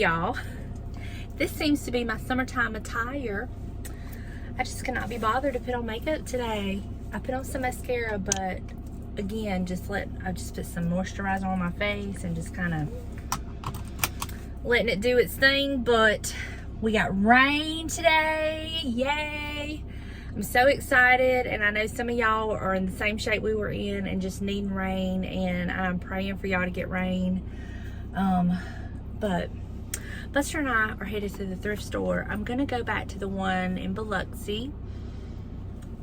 y'all. This seems to be my summertime attire. I just cannot be bothered to put on makeup today. I put on some mascara, but again, I just put some moisturizer on my face and just kind of letting it do its thing. But we got rain today. Yay! I'm so excited, and I know some of y'all are in the same shape we were in and just needing rain, and I'm praying for y'all to get rain. But Buster and I are headed to the thrift store. I'm gonna go back to the one in Biloxi,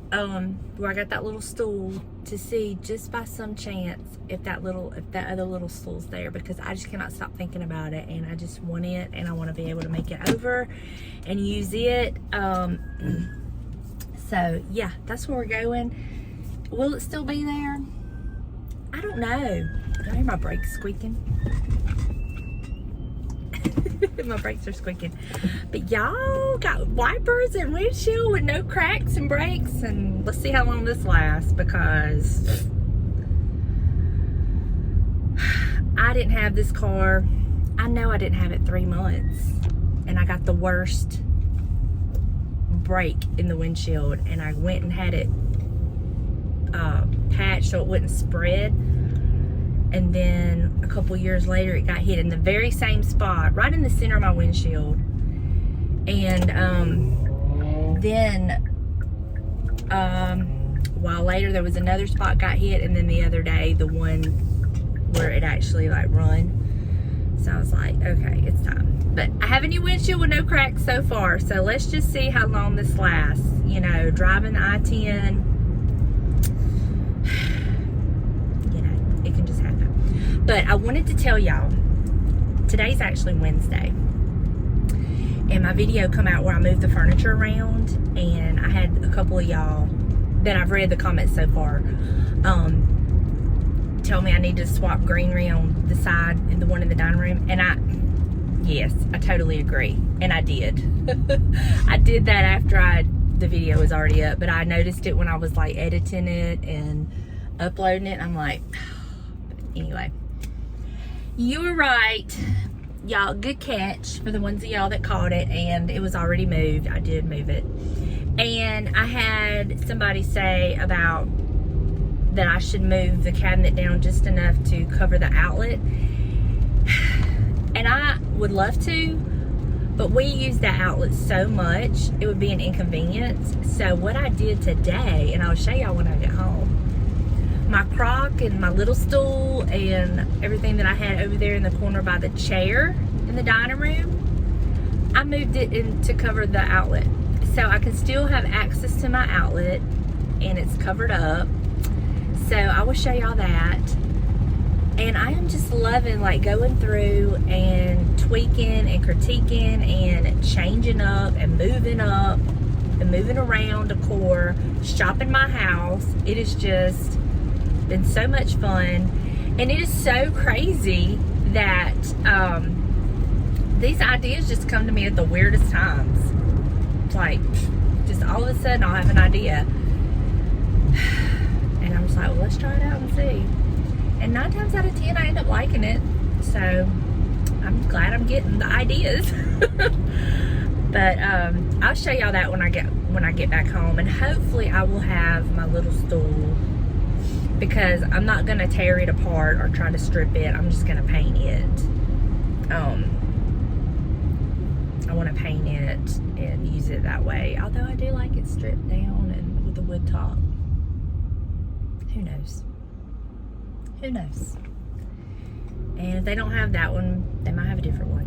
where I got that little stool, to see just by some chance if that other little stool's there, because I just cannot stop thinking about it, and I just want it, and I want to be able to make it over and use it. So yeah, that's where we're going. Will it still be there? I don't know. I hear my brakes squeaking. My brakes are squeaking. But y'all got wipers and windshield with no cracks and brakes, and let's see how long this lasts, because I didn't have this car. I know I didn't have it 3 months, and I got the worst break in the windshield, and I went and had it patched so it wouldn't spread. And then a couple years later, it got hit in the very same spot, right in the center of my windshield. And then a while later, there was another spot got hit, and then the other day, the one where it actually like run. So I was like, okay, it's time. But I have a new windshield with no cracks so far, so let's just see how long this lasts. You know, driving the I-10, it can just happen. But I wanted to tell y'all, today's actually Wednesday, and my video come out where I moved the furniture around, and I had a couple of y'all that I've read the comments so far tell me I need to swap greenery on the side and the one in the dining room, and yes, I totally agree, and I did. I did that after the video was already up, but I noticed it when I was like editing it and uploading it. I'm like, anyway, you were right, y'all. Good catch for the ones of y'all that caught it, and it was already moved. I did move it. And I had somebody say about that I should move the cabinet down just enough to cover the outlet, and I would love to, but we use that outlet so much it would be an inconvenience. So what I did today, and I'll show y'all when I get home, my crock and my little stool and everything that I had over there in the corner by the chair in the dining room, I moved it in to cover the outlet, so I can still have access to my outlet, and it's covered up. So I will show y'all that. And I am just loving like going through and tweaking and critiquing and changing up and moving around decor, shopping my house. It has just been so much fun, and it is so crazy that these ideas just come to me at the weirdest times. Like, just all of a sudden I'll have an idea, and I'm just like, well, let's try it out and see. And 9 times out of 10 I end up liking it, so I'm glad I'm getting the ideas. But I'll show y'all that when I get back home, and hopefully I will have my little stool, because I'm not gonna tear it apart or try to strip it. I'm just gonna paint it. I want to paint it and use it that way, although I do like it stripped down and with the wood top. Who knows? Who knows? And if they don't have that one, they might have a different one,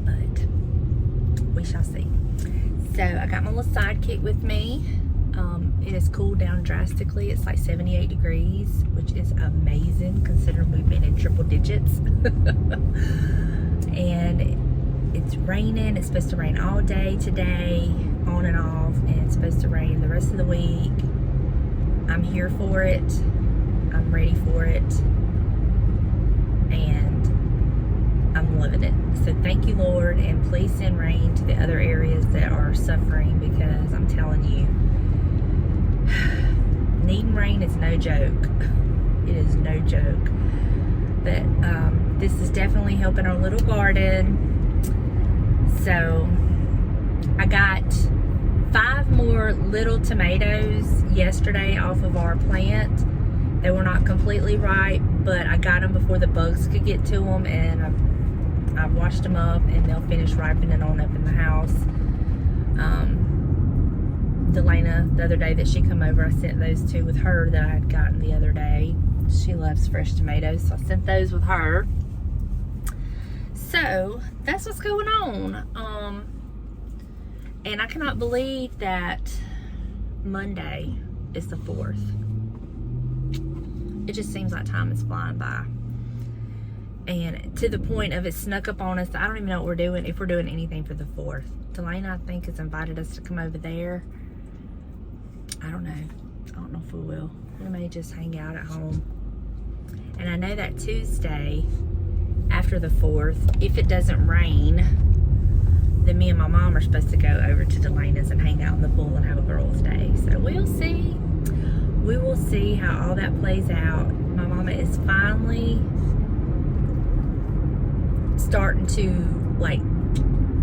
but we shall see. So I got my little sidekick with me. It has cooled down drastically. It's like 78 degrees, which is amazing considering we've been in triple digits. And it's raining. It's supposed to rain all day today, on and off, and it's supposed to rain the rest of the week. I'm here for it. I'm ready for it, and I'm loving it. So thank you, Lord, and please send rain to the other areas that are suffering, because I'm telling you, needing rain is no joke. It is no joke. But this is definitely helping our little garden. So I got 5 more little tomatoes yesterday off of our plant. They were not completely ripe, but I got them before the bugs could get to them, and I've washed them up, and they'll finish ripening on up in the house. Delana, the other day that she come over, I sent those 2 with her that I had gotten the other day. She loves fresh tomatoes, so I sent those with her. So that's what's going on. And I cannot believe that Monday is the 4th. It just seems like time is flying by. And to the point of it snuck up on us. I don't even know what we're doing, if we're doing anything for the 4th. Delana, I think, has invited us to come over there. I don't know. I don't know if we will. We may just hang out at home. And I know that Tuesday, after the 4th, if it doesn't rain, then me and my mom are supposed to go over to Delana's and hang out in the pool and have a girls' day. So we'll see. We will see how all that plays out. My mama is finally starting to, like,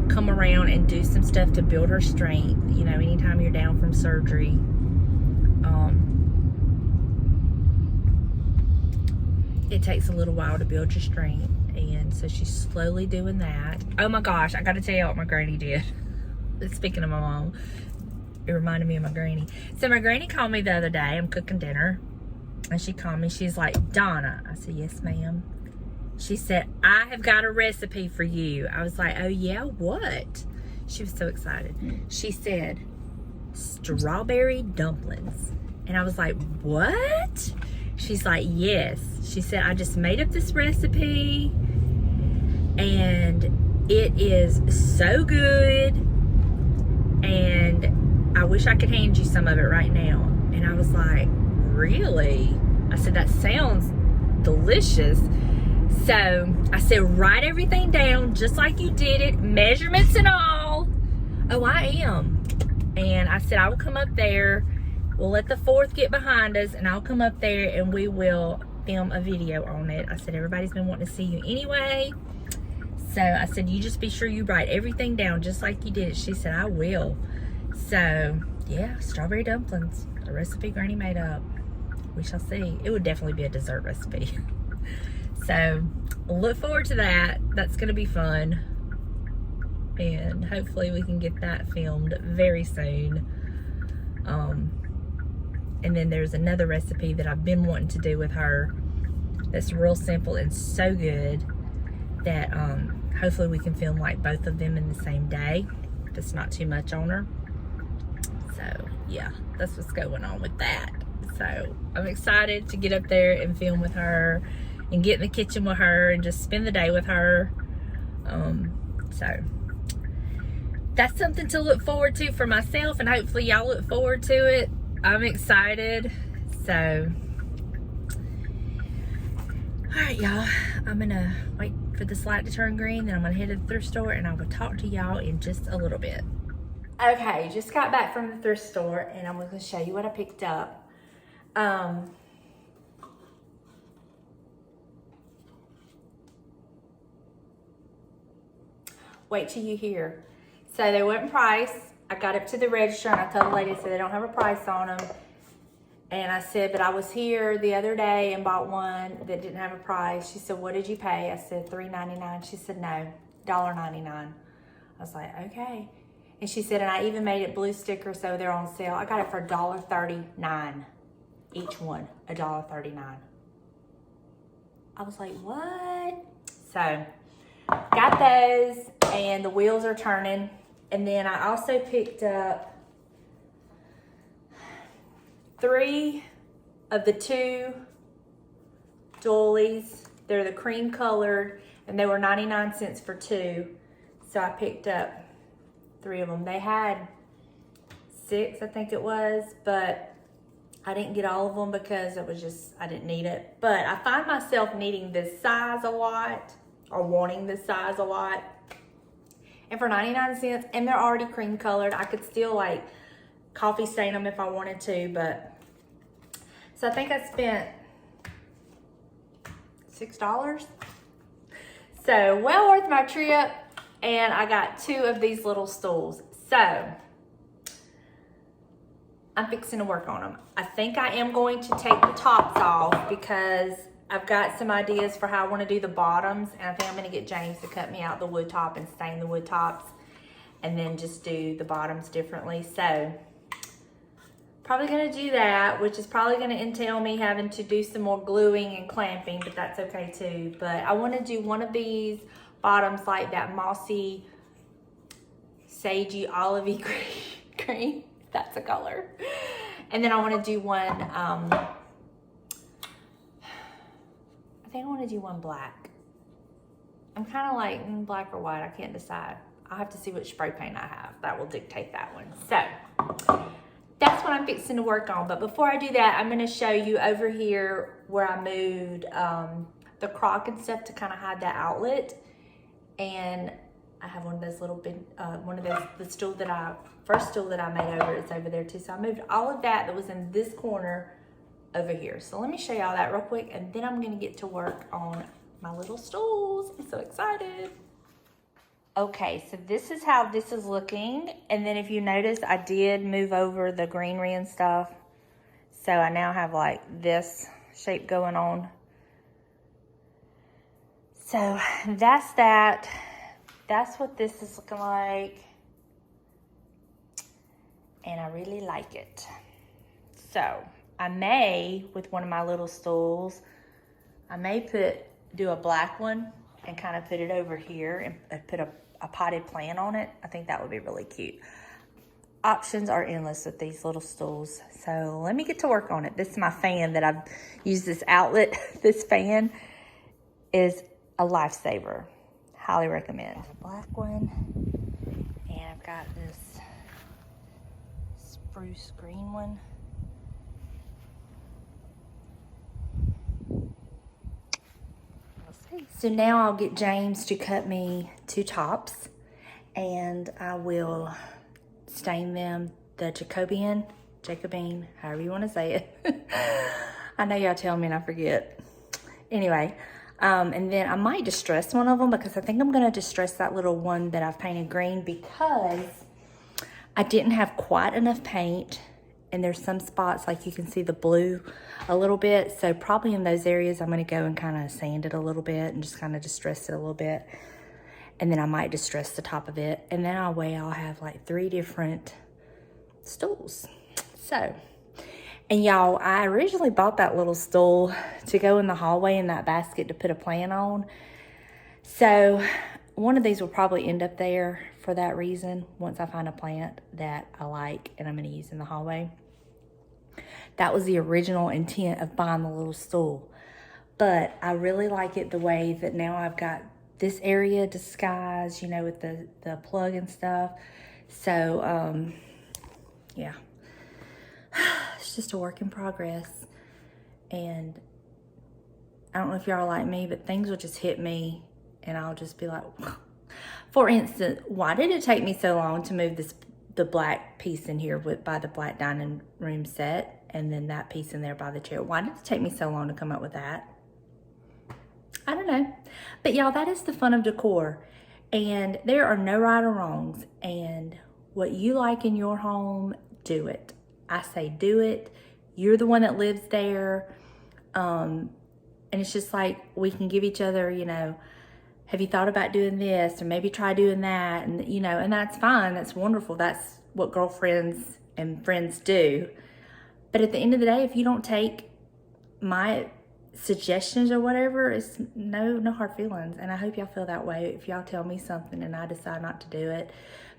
come around and do some stuff to build her strength. You know, anytime you're down from surgery, it takes a little while to build your strength. And so she's slowly doing that. Oh my gosh, I gotta tell you what my granny did. Speaking of my mom, it reminded me of my granny. So my granny called me the other day. I'm cooking dinner, and she called me. She's like, Donna. I said, yes, ma'am. She said, I have got a recipe for you. I was like, oh yeah, what? She was so excited. She said, strawberry dumplings. And I was like, what? She's like, yes. She said, I just made up this recipe, and it is so good, and I wish I could hand you some of it right now. And I was like, really? I said, that sounds delicious. So I said, write everything down just like you did it, measurements and all. Oh, I am. And I said, I will come up there. We'll let the 4th get behind us, and I'll come up there and we will film a video on it. I said, everybody's been wanting to see you anyway. So I said, you just be sure you write everything down just like you did it. She said, I will. So yeah, strawberry dumplings, a recipe Granny made up. We shall see. It would definitely be a dessert recipe. So look forward to that. That's gonna be fun. And hopefully we can get that filmed very soon. And then there's another recipe that I've been wanting to do with her that's real simple and so good that hopefully we can film like both of them in the same day. That's not too much on her. So yeah, that's what's going on with that. So I'm excited to get up there and film with her and get in the kitchen with her and just spend the day with her. So that's something to look forward to for myself, and hopefully y'all look forward to it. I'm excited. So all right, y'all, I'm gonna wait for this light to turn green, then I'm gonna head to the thrift store, and I will talk to y'all in just a little bit. Okay, just got back from the thrift store, and I'm gonna show you what I picked up. Wait till you hear. So they weren't priced. I got up to the register and I told the lady, so they don't have a price on them. And I said, but I was here the other day and bought one that didn't have a price. She said, what did you pay? I said, $3.99. She said, no, $1.99. I was like, okay. And she said, and I even made it blue sticker, so they're on sale. I got it for $1.39 each one, $1.39. I was like, what? So got those, and the wheels are turning. And then I also picked up 3 of the 2 doilies. They're the cream colored, and they were 99 cents for 2. So I picked up 3 of them. They had 6, I think it was, but I didn't get all of them because it was just, I didn't need it. But I find myself needing this size a lot, or wanting this size a lot. And for 99 cents, and they're already cream colored, I could still like coffee stain them if I wanted to, but, so I think I spent $6. So, well worth my trip. And I got 2 of these little stools. So, I'm fixing to work on them. I think I am going to take the tops off because I've got some ideas for how I want to do the bottoms. And I think I'm going to get James to cut me out the wood top and stain the wood tops. And then just do the bottoms differently. So, probably going to do that, which is probably going to entail me having to do some more gluing and clamping, but that's okay too. But I want to do one of these bottoms like that mossy, sagey, olivey green. That's a color. And then I want to do one, I think I want to do one black. I'm kind of like black or white. I can't decide. I'll have to see which spray paint I have. That will dictate that one. So that's what I'm fixing to work on. But before I do that, I'm going to show you over here where I moved the crock and stuff to kind of hide that outlet. And I have one of those little big, the stool that first stool that I made over, it's over there too. So I moved all of that was in this corner over here. So let me show y'all that real quick, and then I'm going to get to work on my little stools. I'm so excited. Okay, so this is how this is looking. And then if you notice, I did move over the greenery and stuff. So I now have like this shape going on. So that's that. That's what this is looking like. And I really like it. So I may, with one of my little stools, I may do a black one and kind of put it over here and put a potted plant on it. I think that would be really cute. Options are endless with these little stools. So let me get to work on it. This is my fan that I've used, this outlet. This fan is a lifesaver. Highly recommend. A black one. And I've got this spruce green one. We'll see. So now I'll get James to cut me 2 tops, and I will stain them the Jacobean, however you want to say it. I know y'all tell me and I forget. Anyway, and then I might distress one of them, because I think I'm going to distress that little one that I've painted green, because I didn't have quite enough paint, and there's some spots like you can see the blue a little bit. So probably in those areas I'm going to go and kind of sand it a little bit and just kind of distress it a little bit. And then I might distress the top of it. And then I'll have like 3 different stools. So, and y'all, I originally bought that little stool to go in the hallway in that basket to put a plant on. So one of these will probably end up there for that reason, once I find a plant that I like and I'm going to use in the hallway. That was the original intent of buying the little stool. But I really like it the way that now I've got this area disguised, you know, with the plug and stuff. So, yeah. It's just a work in progress. And I don't know if y'all are like me, but things will just hit me and I'll just be like, for instance, why did it take me so long to move the black piece in here by the black dining room set, and then that piece in there by the chair? Why did it take me so long to come up with that? I don't know. But y'all, that is the fun of decor. And there are no right or wrongs. And what you like in your home, do it. I say do it. You're the one that lives there. And it's just like we can give each other, you know, have you thought about doing this? Or maybe try doing that. And, you know, and that's fine. That's wonderful. That's what girlfriends and friends do. But at the end of the day, if you don't take my suggestions or whatever, it's no hard feelings. And I hope y'all feel that way if y'all tell me something and I decide not to do it.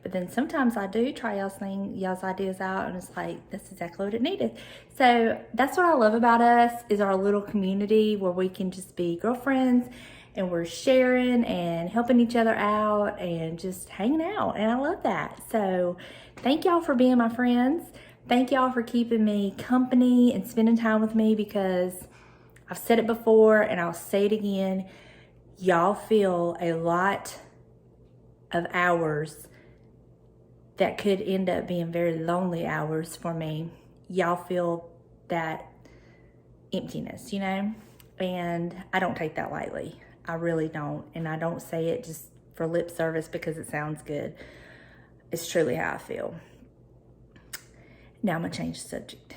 But then sometimes I do try y'all's ideas out, and it's like, that's exactly what it needed. So that's what I love about us, is our little community where we can just be girlfriends and we're sharing and helping each other out and just hanging out. And I love that. So thank y'all for being my friends. Thank y'all for keeping me company and spending time with me, because I've said it before and I'll say it again. Y'all feel a lot of hours that could end up being very lonely hours for me. Y'all feel that emptiness, you know? And I don't take that lightly. I really don't. And I don't say it just for lip service because it sounds good. It's truly how I feel. Now I'm gonna change the subject.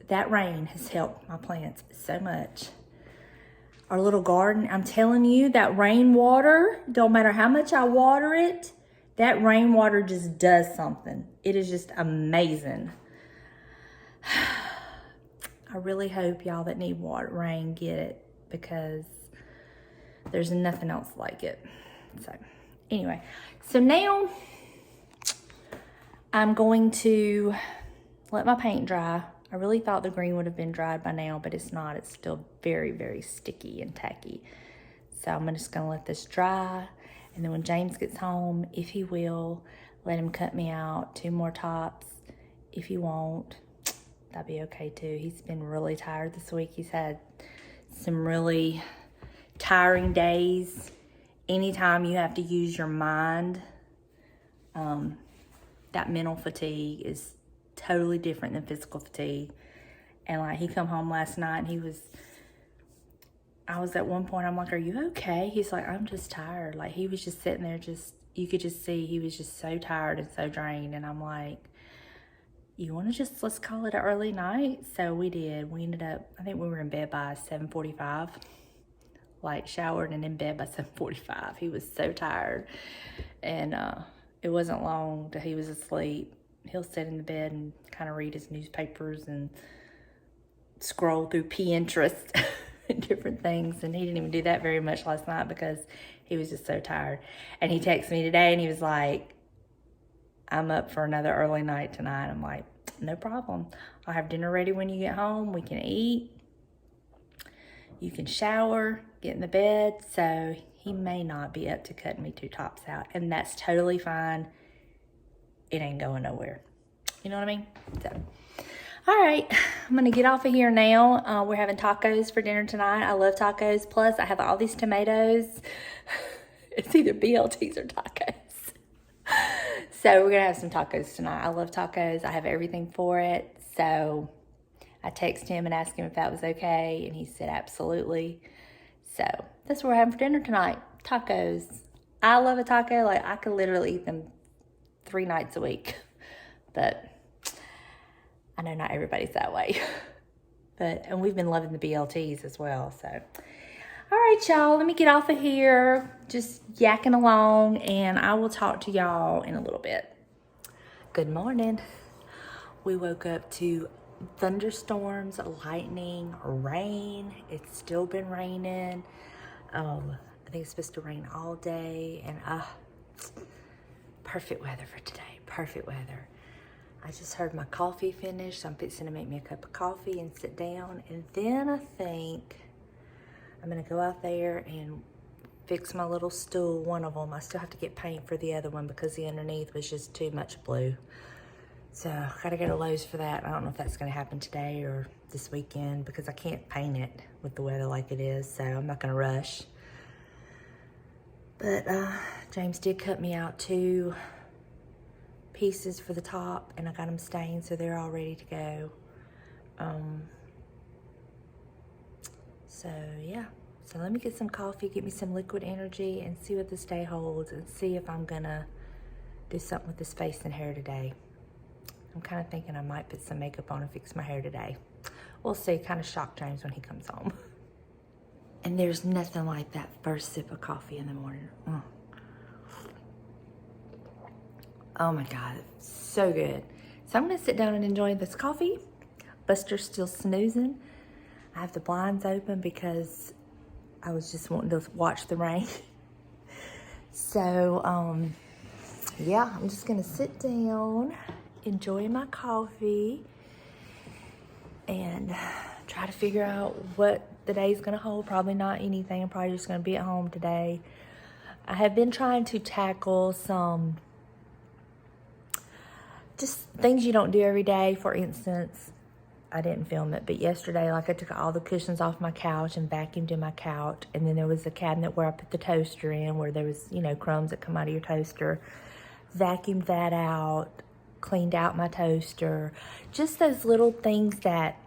That rain has helped my plants so much. Our little garden, I'm telling you, that rainwater, don't matter how much I water it, that rainwater just does something. It is just amazing. I really hope y'all that need rain get it, because there's nothing else like it. So anyway, so now I'm going to let my paint dry. I really thought the green would have been dried by now, but it's not. It's still very, very sticky and tacky. So I'm just gonna let this dry. And then when James gets home, if he will, let him cut me out 2 more tops. If he won't, that'd be okay too. He's been really tired this week. He's had some really tiring days. Anytime you have to use your mind, that mental fatigue is totally different than physical fatigue. And like, he come home last night and I was at one point, I'm like, are you okay? He's like, I'm just tired. Like, he was just sitting there, you could just see he was just so tired and so drained. And I'm like, you want to let's call it an early night? So we did. We ended up, I think we were in bed by 7:45, like showered and in bed by 7:45. He was so tired. And it wasn't long till he was asleep. He'll sit in the bed and kind of read his newspapers and scroll through Pinterest and different things. And he didn't even do that very much last night because he was just so tired. And he texted me today and he was like, I'm up for another early night tonight. I'm like, no problem. I'll have dinner ready when you get home. We can eat. You can shower, get in the bed. So he may not be up to cutting me 2 tops out. And that's totally fine. It ain't going nowhere. You know what I mean? So, all right, I'm gonna get off of here now. We're having tacos for dinner tonight. I love tacos. Plus, I have all these tomatoes. It's either BLTs or tacos. So we're gonna have some tacos tonight. I love tacos. I have everything for it. So I texted him and asked him if that was okay, and he said absolutely. So that's what we're having for dinner tonight. Tacos. I love a taco. Like, I could literally eat them 3 nights a week, but I know not everybody's that way. And we've been loving the BLTs as well. So, all right, y'all, let me get off of here, just yakking along, and I will talk to y'all in a little bit. Good morning. We woke up to thunderstorms, lightning, rain. It's still been raining. I think it's supposed to rain all day, and perfect weather for today. Perfect weather. I just heard my coffee finish, so I'm fixing to make me a cup of coffee and sit down. And then I think I'm gonna go out there and fix my little stool, one of them. I still have to get paint for the other one because the underneath was just too much blue. So I gotta go to Lowe's for that. I don't know if that's gonna happen today or this weekend because I can't paint it with the weather like it is, so I'm not gonna rush. But James did cut me out 2 pieces for the top, and I got them stained, so they're all ready to go. So yeah, so let me get some coffee, get me some liquid energy, and see what this day holds, and see if I'm gonna do something with this face and hair today. I'm kind of thinking I might put some makeup on and fix my hair today. We'll see. Kind of shock James when he comes home. And there's nothing like that first sip of coffee in the morning. Oh my God, so good. So I'm gonna sit down and enjoy this coffee. Buster's still snoozing. I have the blinds open because I was just wanting to watch the rain. So, yeah, I'm just gonna sit down, enjoy my coffee, and try to figure out what the day's gonna hold. Probably not anything. I'm probably just gonna be at home today. I have been trying to tackle some just things you don't do every day. For instance, I didn't film it, but yesterday, like, I took all the cushions off my couch and vacuumed in my couch, and then there was a cabinet where I put the toaster in, where there was, you know, crumbs that come out of your toaster. Vacuumed that out, cleaned out my toaster. Just those little things that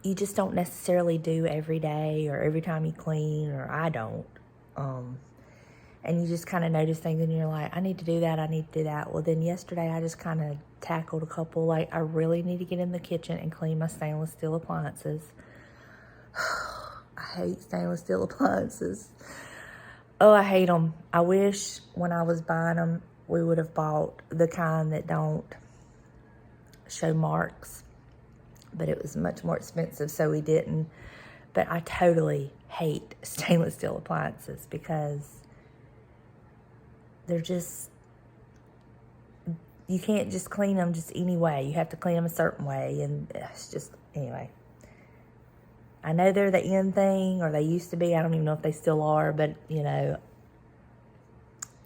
you just don't necessarily do every day or every time you clean, or I don't. And you just kind of notice things and you're like, I need to do that, I need to do that. Well, then yesterday I just kind of tackled a couple, like I really need to get in the kitchen and clean my stainless steel appliances. I hate stainless steel appliances. Oh, I hate them. I wish when I was buying them, we would have bought the kind that don't show marks, but it was much more expensive, so we didn't. But I totally hate stainless steel appliances because they're just, you can't just clean them just any way. You have to clean them a certain way, and it's just, anyway. I know they're the in thing, or they used to be. I don't even know if they still are, but, you know,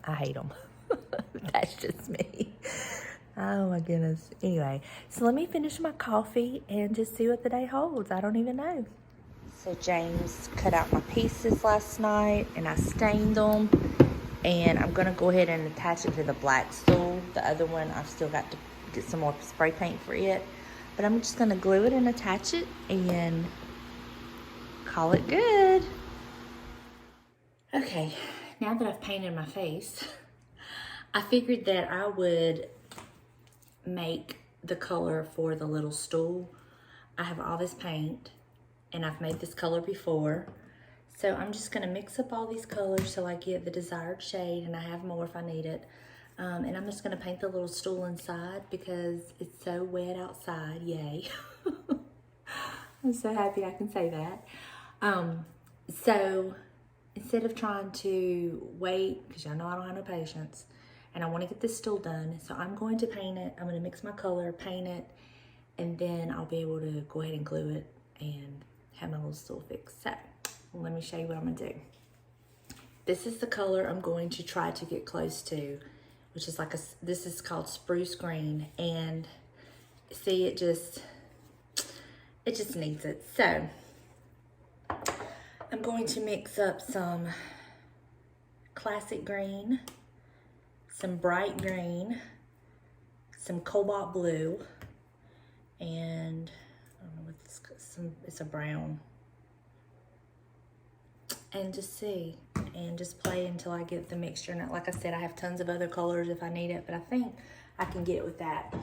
I hate them. That's just me. Oh, my goodness. Anyway, so let me finish my coffee and just see what the day holds. I don't even know. So James cut out my pieces last night, and I stained them. And I'm going to go ahead and attach it to the black stool. The other one, I've still got to get some more spray paint for it. But I'm just going to glue it and attach it and call it good. Okay, now that I've painted my face, I figured that I would make the color for the little stool. I have all this paint, and I've made this color before. So I'm just gonna mix up all these colors till I get the desired shade, and I have more if I need it. And I'm just gonna paint the little stool inside because it's so wet outside, yay. I'm so happy I can say that. So instead of trying to wait, because y'all know I don't have no patience, and I wanna get this stool done, so I'm going to paint it. I'm gonna mix my color, paint it, and then I'll be able to go ahead and glue it and have my little stool fixed. So let me show you what I'm gonna do. This is the color I'm going to try to get close to, which is like this is called spruce green, and see, it just needs it. So I'm going to mix up some classic green, some bright green, some cobalt blue, and I don't know what this, it's a brown. And just see, and just play until I get the mixture. And like I said, I have tons of other colors if I need it, but I think I can get it with that.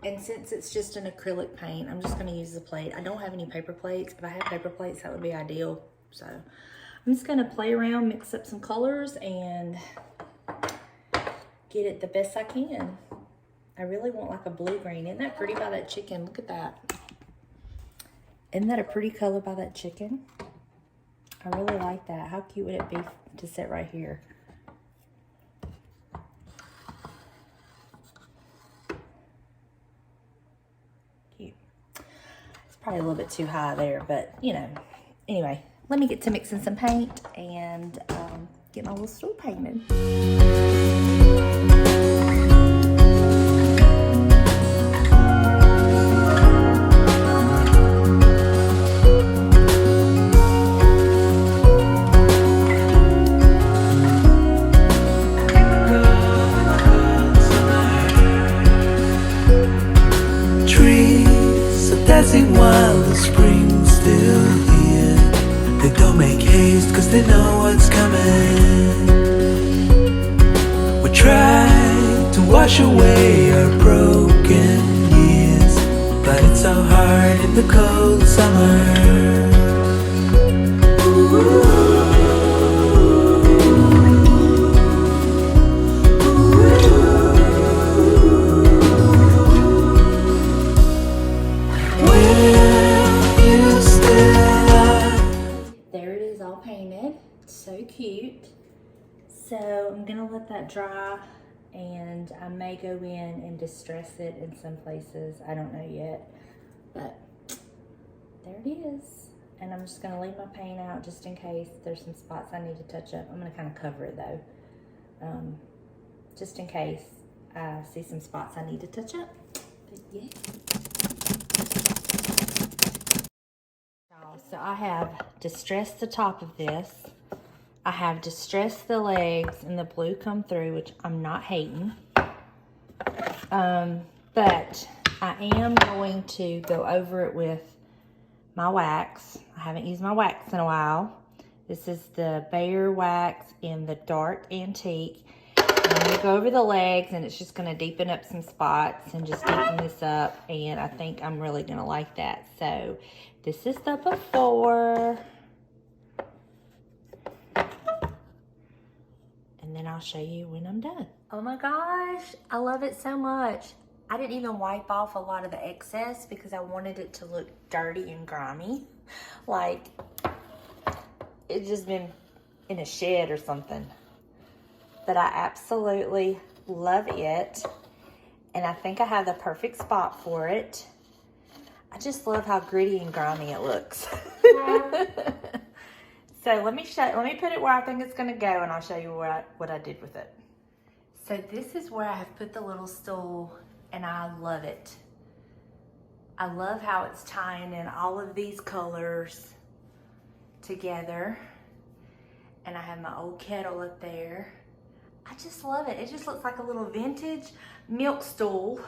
And since it's just an acrylic paint, I'm just gonna use the plate. I don't have any paper plates. If I had paper plates, that would be ideal. So I'm just gonna play around, mix up some colors, and get it the best I can. I really want like a blue-green. Isn't that pretty by that chicken? Look at that. Isn't that a pretty color by that chicken? I really like that. How cute would it be to sit right here? Cute. It's probably a little bit too high there, but you know. Anyway, let me get to mixing some paint and get my little stool painted. Dancing while the spring's still here. They don't make haste cause they know what's coming. We try to wash away our broken years, but it's so hard in the cold summer. So cute. So I'm gonna let that dry, and I may go in and distress it in some places. I don't know yet, but there it is. And I'm just gonna leave my paint out just in case there's some spots I need to touch up. I'm gonna kind of cover it though, just in case I see some spots I need to touch up. But yeah. So I have distressed the top of this. I have distressed the legs, and the blue come through, which I'm not hating. But I am going to go over it with my wax. I haven't used my wax in a while. This is the Bear Wax in the dark antique. I'm going to go over the legs, and it's just going to deepen up some spots and just deepen this up, and I think I'm really going to like that. So this is the before, and then I'll show you when I'm done. Oh my gosh, I love it so much. I didn't even wipe off a lot of the excess because I wanted it to look dirty and grimy. Like it's just been in a shed or something. But I absolutely love it. And I think I have the perfect spot for it. I just love how gritty and grimy it looks. So let me put it where I think it's gonna go, and I'll show you what I did with it. So this is where I have put the little stool, and I love it. I love how it's tying in all of these colors together. And I have my old kettle up there. I just love it. It just looks like a little vintage milk stool.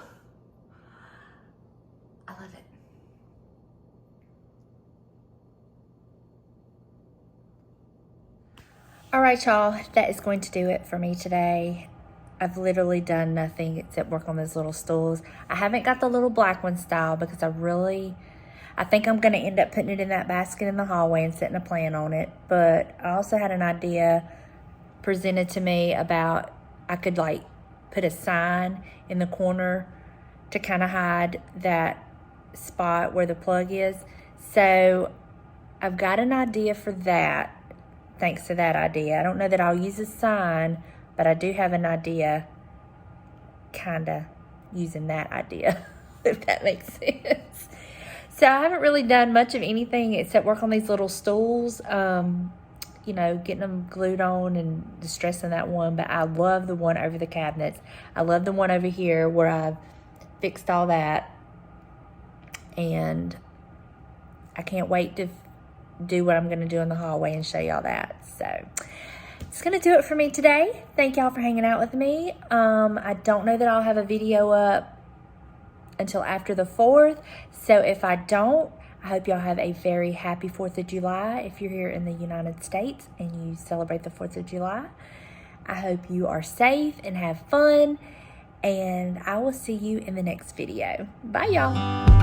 I love it. All right, y'all, that is going to do it for me today. I've literally done nothing except work on those little stools. I haven't got the little black one style because I think I'm gonna end up putting it in that basket in the hallway and setting a plan on it. But I also had an idea presented to me about I could like put a sign in the corner to kind of hide that spot where the plug is. So I've got an idea for that, thanks to that idea. I don't know that I'll use a sign, but I do have an idea kind of using that idea, if that makes sense. So I haven't really done much of anything except work on these little stools, you know, getting them glued on and distressing that one. But I love the one over the cabinets. I love the one over here where I've fixed all that. And I can't wait to do what I'm going to do in the hallway and show y'all that. So it's going to do it for me today. Thank y'all for hanging out with me. I don't know that I'll have a video up until after the 4th. So if I don't, I hope y'all have a very happy 4th of July. If you're here in the United States and you celebrate the 4th of July, I hope you are safe and have fun. And I will see you in the next video. Bye, y'all.